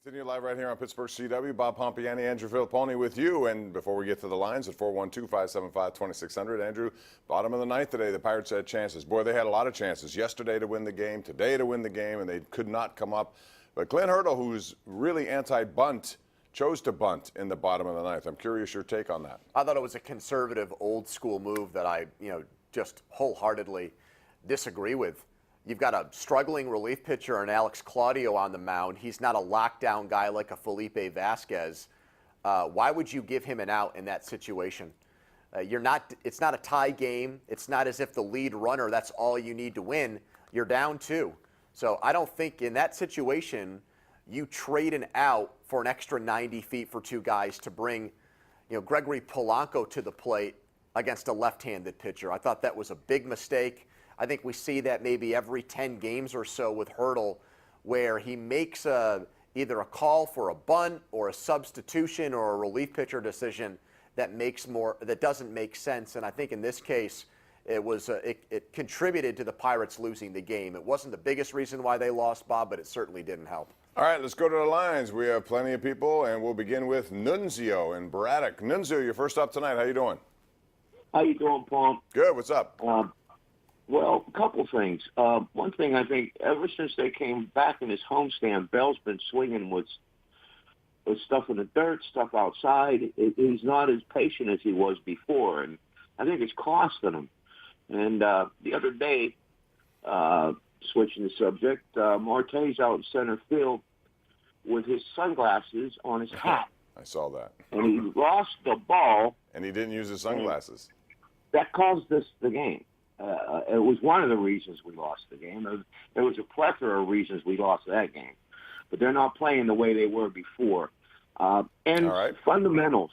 Continue live right here on Pittsburgh CW. Bob Pompeani, Andrew Fillipponi with you. And before we get to the lines at 412-575-2600, Andrew, bottom of the ninth today, the Pirates had chances. Boy, they had a lot of chances yesterday to win the game, today to win the game, and they could not come up. But Glenn Hurdle, who's really anti-bunt, chose to bunt in the bottom of the ninth. I'm curious your take on that. I thought it was a conservative, old-school move that I, just wholeheartedly disagree with. You've got a struggling relief pitcher and Alex Claudio on the mound. He's not a lockdown guy like a Felipe Vasquez. Why would you give him an out in that situation? It's not a tie game. It's not as if the lead runner, that's all you need to win. You're down 2. So I don't think in that situation you trade an out for an extra 90 feet for 2 guys to bring, Gregory Polanco to the plate against a left-handed pitcher. I thought that was a big mistake. I think we see that maybe every 10 games or so with Hurdle, where he makes either a call for a bunt or a substitution or a relief pitcher decision that doesn't make sense. And I think in this case, it contributed to the Pirates losing the game. It wasn't the biggest reason why they lost, Bob, but it certainly didn't help. All right, let's go to the lines. We have plenty of people, and we'll begin with Nunzio in Braddock. Nunzio, you're first up tonight. How you doing? How you doing, Paul? Good. What's up? Well, a couple things. One thing, I think ever since they came back in his homestand, Bell's been swinging with stuff in the dirt, stuff outside. He's not as patient as he was before, and I think it's costing him. And the other day, switching the subject, Marte's out in center field with his sunglasses on his hat. I saw that. And he lost the ball. And he didn't use his sunglasses. That caused us the game. It was one of the reasons we lost the game. There was a plethora of reasons we lost that game. But they're not playing the way they were before. And fundamentals,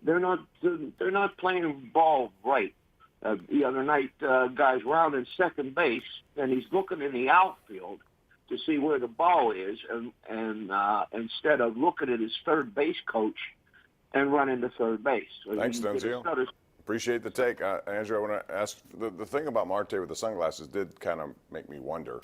they're not playing ball right. The other night, guy's rounding second base, and he's looking in the outfield to see where the ball is, and instead of looking at his third base coach and running to third base. So thanks, Nunzio. Appreciate the take. Andrew, I want to ask, the thing about Marte with the sunglasses did kind of make me wonder.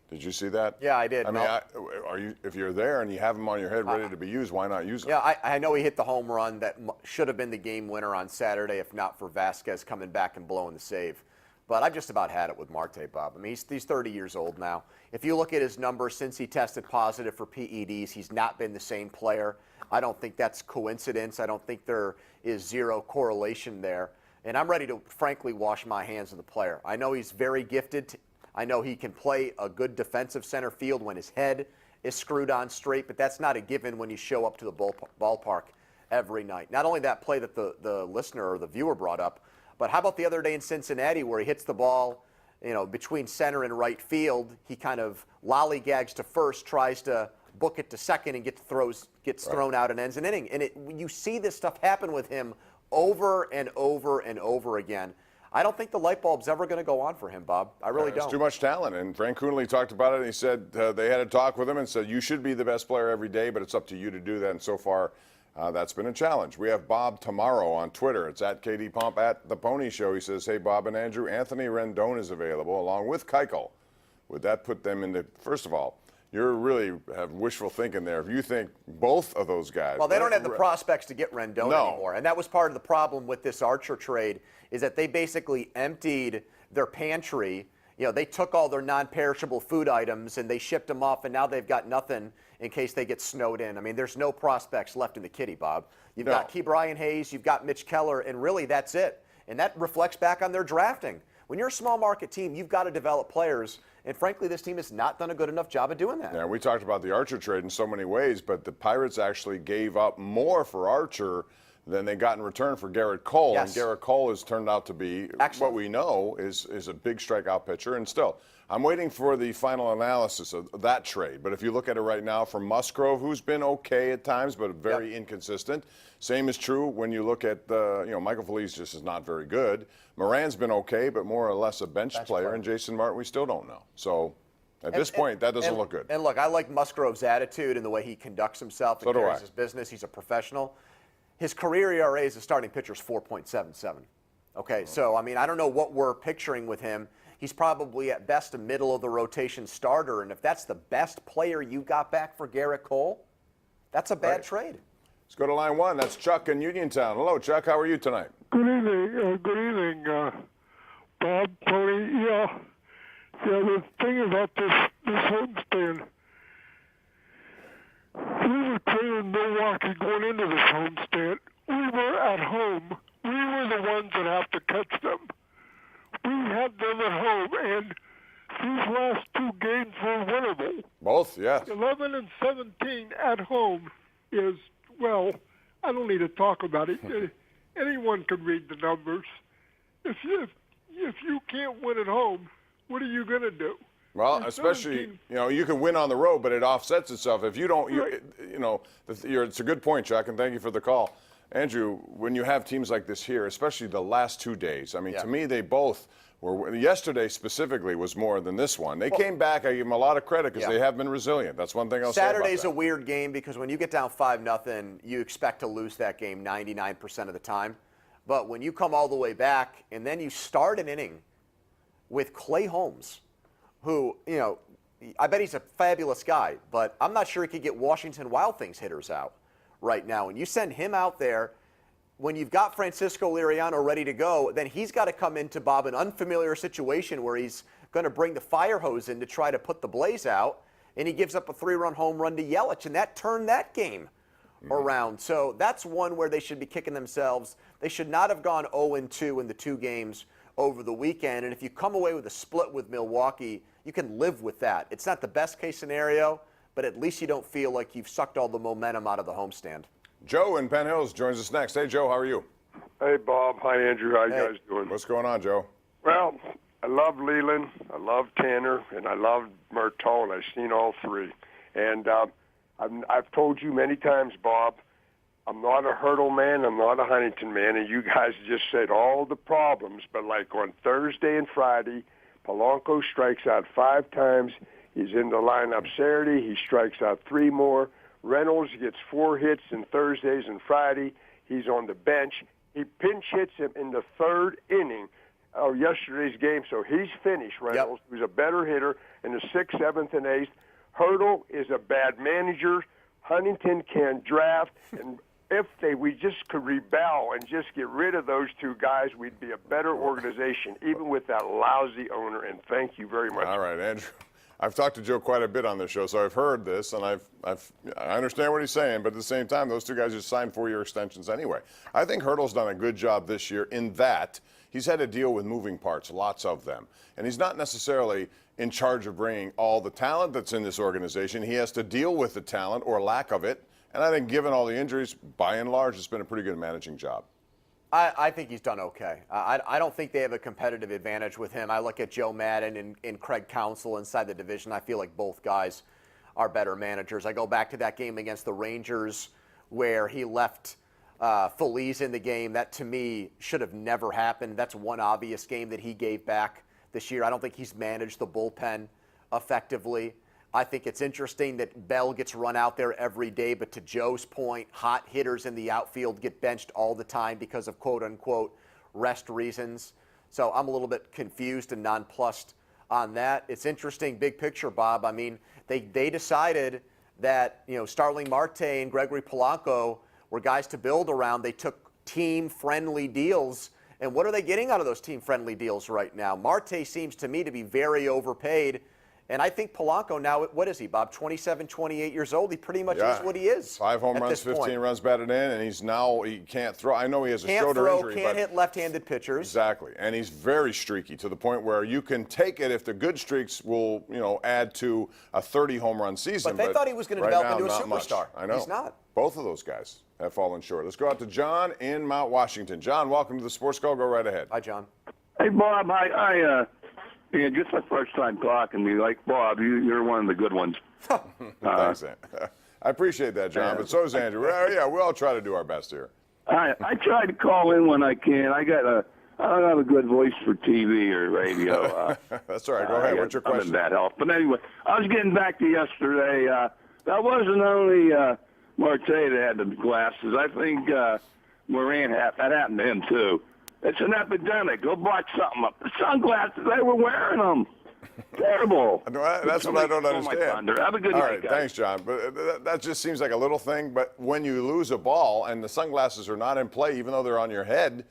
Did you see that? Yeah, I did. I mean, if you're there and you have them on your head ready to be used, why not use them? Yeah, I know he hit the home run that should have been the game winner on Saturday, if not for Vasquez coming back and blowing the save. But I've just about had it with Marte, Bob. I mean, he's 30 years old now. If you look at his numbers since he tested positive for PEDs, he's not been the same player. I don't think that's coincidence. I don't think there is zero correlation there. And I'm ready to, frankly, wash my hands of the player. I know he's very gifted. I know he can play a good defensive center field when his head is screwed on straight, but that's not a given when you show up to the ballpark every night. Not only that play that the listener or the viewer brought up, but how about the other day in Cincinnati where he hits the ball, between center and right field. He kind of lollygags to first, tries to book it to second, and gets thrown out and ends an inning. And you see this stuff happen with him over and over and over again. I don't think the light bulb's ever going to go on for him, Bob. I really don't. It's too much talent. And Frank Coonelly talked about it, and he said they had a talk with him and said, you should be the best player every day, but it's up to you to do that. And so far, that's been a challenge. We have Bob tomorrow on Twitter. It's at KD Pomp at The Pony Show. He says, hey, Bob and Andrew, Anthony Rendon is available along with Keuchel. Would that put them into, first of all, you really have wishful thinking there. If you think both of those guys. Well, they don't have the prospects to get Rendon anymore. And that was part of the problem with this Archer trade, is that they basically emptied their pantry. They took all their non-perishable food items and they shipped them off, and now they've got nothing in case they get snowed in. I mean, there's no prospects left in the kitty, Bob. You've got Ke'Bryan Hayes, you've got Mitch Keller, and really that's it. And that reflects back on their drafting. When you're a small market team, you've got to develop players. And frankly, this team has not done a good enough job of doing that. Yeah, we talked about the Archer trade in so many ways, but the Pirates actually gave up more for Archer than they got in return for Garrett Cole. Yes. And Garrett Cole has turned out to be what we know is a big strikeout pitcher. And still, I'm waiting for the final analysis of that trade. But if you look at it right now for Musgrove, who's been okay at times, but very inconsistent. Same is true when you look at Michael Feliz just is not very good. Moran's been okay, but more or less a bench player. And Jason Martin, we still don't know. So at this point, that doesn't look good. And look, I like Musgrove's attitude and the way he conducts himself and carries his business. He's a professional. His career ERA as a starting pitcher is 4.77. Okay, so, I mean, I don't know what we're picturing with him. He's probably at best a middle-of-the-rotation starter, and if that's the best player you got back for Garrett Cole, That's a bad trade. Let's go to line 1. That's Chuck in Uniontown. Hello, Chuck. How are you tonight? Good evening, Bob, Tony. Yeah, the thing about this homestand, we were playing Milwaukee going into this homestand. We were at home. We were the ones that have to catch them. We had them at home, and these last 2 games were winnable. Both, yeah. 11 and 17 at home is, well, I don't need to talk about it. Anyone can read the numbers. If you can't win at home, what are you going to do? Well, especially, you can win on the road, but it offsets itself. If you don't, it's a good point, Chuck, and thank you for the call. Andrew, when you have teams like this here, especially the last 2 days, I mean, to me, they both were, yesterday specifically was more than this one. They came back. I give them a lot of credit because they have been resilient. That's one thing I'll say about that. Saturday's a weird game because when you get down 5-0, you expect to lose that game 99% of the time. But when you come all the way back and then you start an inning with Clay Holmes, who, I bet he's a fabulous guy, but I'm not sure he could get Washington Wild Things hitters out right now. And you send him out there, when you've got Francisco Liriano ready to go, then he's got to come into, Bob, an unfamiliar situation where he's going to bring the fire hose in to try to put the blaze out, and he gives up a 3-run home run to Yelich, and that turned that game around. So that's one where they should be kicking themselves. They should not have gone 0-2 in the 2 games over the weekend. And if you come away with a split with Milwaukee, you can live with that. It's not the best case scenario, but at least you don't feel like you've sucked all the momentum out of the homestand. Joe in Penn Hills joins us next. Hey, Joe, how are you? Hey, Bob. Hi, Andrew. How you guys doing? What's going on, Joe? Well, I love Leland, I love Tanner, and I love Murtaugh. I've seen all 3. And I've told you many times, Bob, I'm not a Hurdle man, I'm not a Huntington man, and you guys just said all the problems. But like on Thursday and Friday, Polanco strikes out 5 times. He's in the lineup Saturday. He strikes out 3 more. Reynolds gets 4 hits in Thursdays and Friday. He's on the bench. He pinch hits him in the 3rd inning of yesterday's game, so he's finished, Reynolds, who's a better hitter in the 6th, 7th, and 8th. Hurdle is a bad manager. Huntington can't draft, and if we just could rebel and just get rid of those 2 guys, we'd be a better organization, even with that lousy owner, and thank you very much. All right, Andrew. I've talked to Joe quite a bit on this show, so I've heard this, and I understand what he's saying, but at the same time, those 2 guys just signed 4-year extensions anyway. I think Hurdle's done a good job this year in that he's had to deal with moving parts, lots of them, and he's not necessarily in charge of bringing all the talent that's in this organization. He has to deal with the talent or lack of it, and I think given all the injuries, by and large, it's been a pretty good managing job. I think he's done okay. I don't think they have a competitive advantage with him. I look at Joe Madden and Craig Counsell inside the division. I feel like both guys are better managers. I go back to that game against the Rangers where he left Feliz in the game. That, to me, should have never happened. That's one obvious game that he gave back this year. I don't think he's managed the bullpen effectively. I think it's interesting that Bell gets run out there every day, but to Joe's point, hot hitters in the outfield get benched all the time because of quote-unquote rest reasons. So I'm a little bit confused and nonplussed on that. It's interesting, big picture, Bob. I mean, they decided that, Starling Marte and Gregory Polanco were guys to build around. They took team-friendly deals. And what are they getting out of those team-friendly deals right now? Marte seems to me to be very overpaid. And I think Polanco now, what is he, Bob, 27, 28 years old? He pretty much is what he is. 5 home runs, 15 runs batted in, and he can't throw. I know he has a shoulder injury. Can't hit left-handed pitchers. Exactly. And he's very streaky to the point where you can take it if the good streaks will, add to a 30 home run season. But they thought he was going to develop into a superstar. I know. He's not. Both of those guys have fallen short. Let's go out to John in Mount Washington. John, welcome to the Sports Call. Go right ahead. Hi, John. Hey, Bob. Yeah, just my first time talking to you. Like, Bob, you're one of the good ones. Thanks, I appreciate that, John, but so is Andrew. Yeah, we all try to do our best here. I try to call in when I can. I don't have a good voice for TV or radio. That's all right. Go ahead. What's your question? I'm in bad health. But anyway, I was getting back to yesterday. That wasn't only Marte that had the glasses. I think Moran that happened to him, too. It's an epidemic. Go buy something up. The sunglasses, they were wearing them. Terrible. That's what I don't understand. Thunder. Have a good All night, right, guys. thanks, John. But that just seems like a little thing. But when you lose a ball and the sunglasses are not in play, even though they're on your head,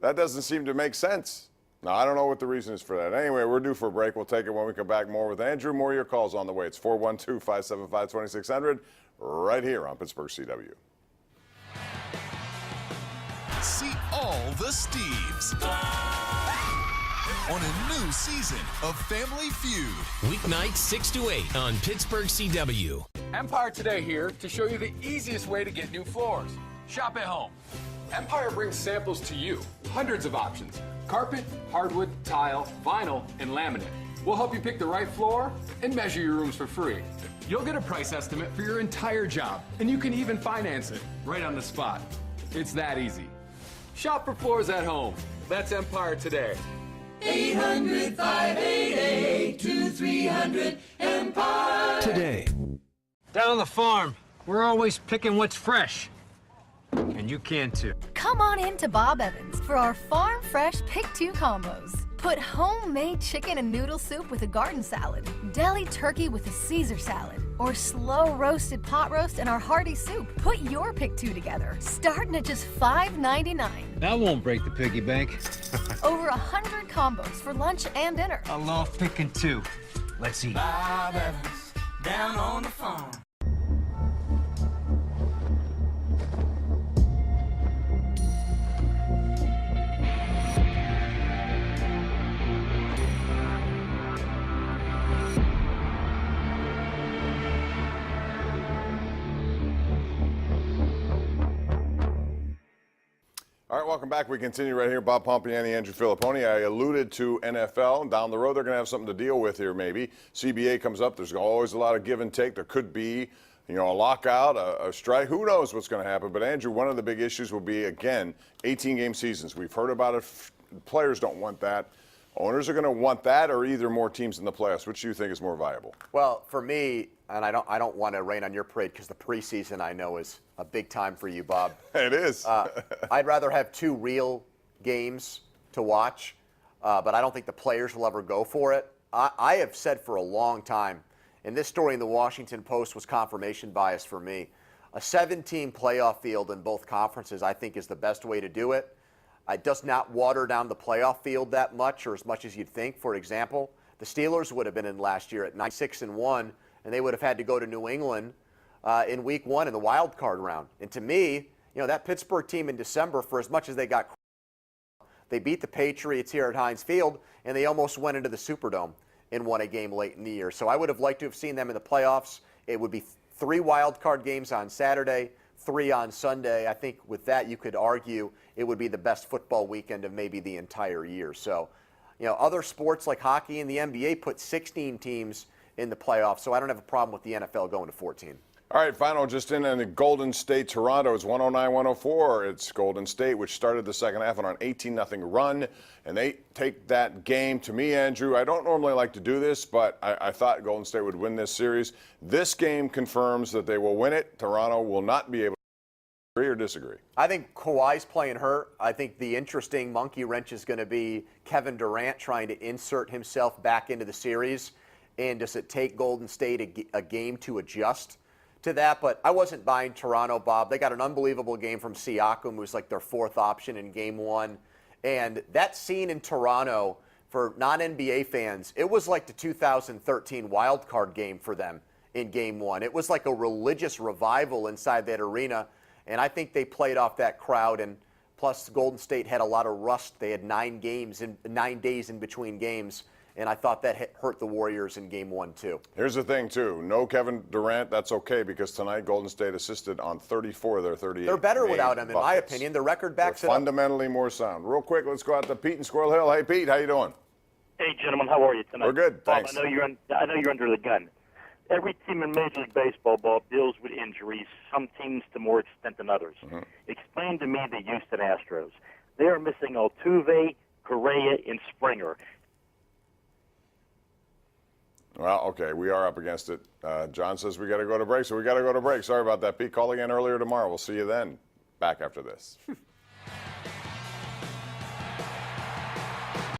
that doesn't seem to make sense. Now, I don't know what the reason is for that. Anyway, we're due for a break. We'll take it when we come back. More with Andrew. More of your calls on the way. It's 412-575-2600 right here on Pittsburgh CW. See all the Steves on a new season of Family Feud. Weeknights 6 to 8 on Pittsburgh CW. Empire Today here to show you the easiest way to get new floors. Shop at home. Empire brings samples to you. Hundreds of options. Carpet, hardwood, tile, vinyl, and laminate. We'll help you pick the right floor and measure your rooms for free. You'll get a price estimate for your entire job, and you can even finance it right on the spot. It's that easy. Shop for floors at home. That's Empire Today. 800-588-2300 Today. Down on the farm, we're always picking what's fresh. And you can too. Come on in to Bob Evans for our Farm Fresh Pick 2 combos. Put homemade chicken and noodle soup with a garden salad, deli turkey with a Caesar salad, or slow roasted pot roast and our hearty soup. Put your Pick 2 together, starting at just $5.99. That won't break the piggy bank. Over 100 combos for lunch and dinner. I love picking two. Let's eat. Bob Evans, down on the farm. All right, welcome back. We continue right here. Bob Pompeani, Andrew Fillipponi. I alluded to NFL. Down the road, they're going to have something to deal with here maybe. CBA comes up. There's always a lot of give and take. There could be, a lockout, a strike. Who knows what's going to happen? But, Andrew, one of the big issues will be, again, 18-game seasons. We've heard about it. Players don't want that. Owners are going to want that or either more teams in the playoffs. Which do you think is more viable? Well, for me, and I don't want to rain on your parade because the preseason I know is a big time for you, Bob. It is. I'd rather have two real games to watch, but I don't think the players will ever go for it. I have said for a long time, and this story in the Washington Post was confirmation bias for me, a 7-team playoff field in both conferences I think is the best way to do it. It does not water down the playoff field that much or as much as you'd think. For example, the Steelers would have been in last year at 9-6-1, and they would have had to go to New England in week 1 in the wild card round. And to me, that Pittsburgh team in December, for as much as they beat the Patriots here at Heinz Field, and they almost went into the Superdome and won a game late in the year. So I would have liked to have seen them in the playoffs. It would be 3 wild card games on Saturday, 3 on Sunday. I think with that you could argue it would be the best football weekend of maybe the entire year. So, other sports like hockey and the NBA put 16 teams in the playoffs, so I don't have a problem with the NFL going to 14. All right, final just in the Golden State, Toronto is 109-104. It's Golden State, which started the second half on an 18-0 run, and they take that game. To me, Andrew, I don't normally like to do this, but I thought Golden State would win this series. This game confirms that they will win it. Toronto will not be able to agree or disagree. I think Kawhi's playing hurt. I think the interesting monkey wrench is going to be Kevin Durant trying to insert himself back into the series, and does it take Golden State a game to adjust to that? But I wasn't buying Toronto, Bob. They got an unbelievable game from Siakam, who's like their 4th option in game 1. And that scene in Toronto, for non-NBA fans, it was like the 2013 wild card game for them in game 1. It was like a religious revival inside that arena. And I think they played off that crowd. And plus, Golden State had a lot of rust. They had 9 days in between games. And I thought that hurt the Warriors in game 1, too. Here's the thing, too. No Kevin Durant, that's okay, because tonight Golden State assisted on 34 of their 38. They're better without him, in my buckets. opinion. The record backs They're it up. fundamentally more sound. Real quick, let's go out to Pete in Squirrel Hill. Hey, Pete, how you doing? Hey, gentlemen, how are you tonight? We're good, Bob, thanks. I know you're under the gun. Every team in Major League Baseball, Bob, deals with injuries, some teams to more extent than others. Mm-hmm. Explain to me the Houston Astros. They are missing Altuve, Correa, and Springer. Well, okay, we are up against it. John says we got to go to break, so we got to go to break. Sorry about that, Pete. Call again earlier tomorrow. We'll see you then. Back after this.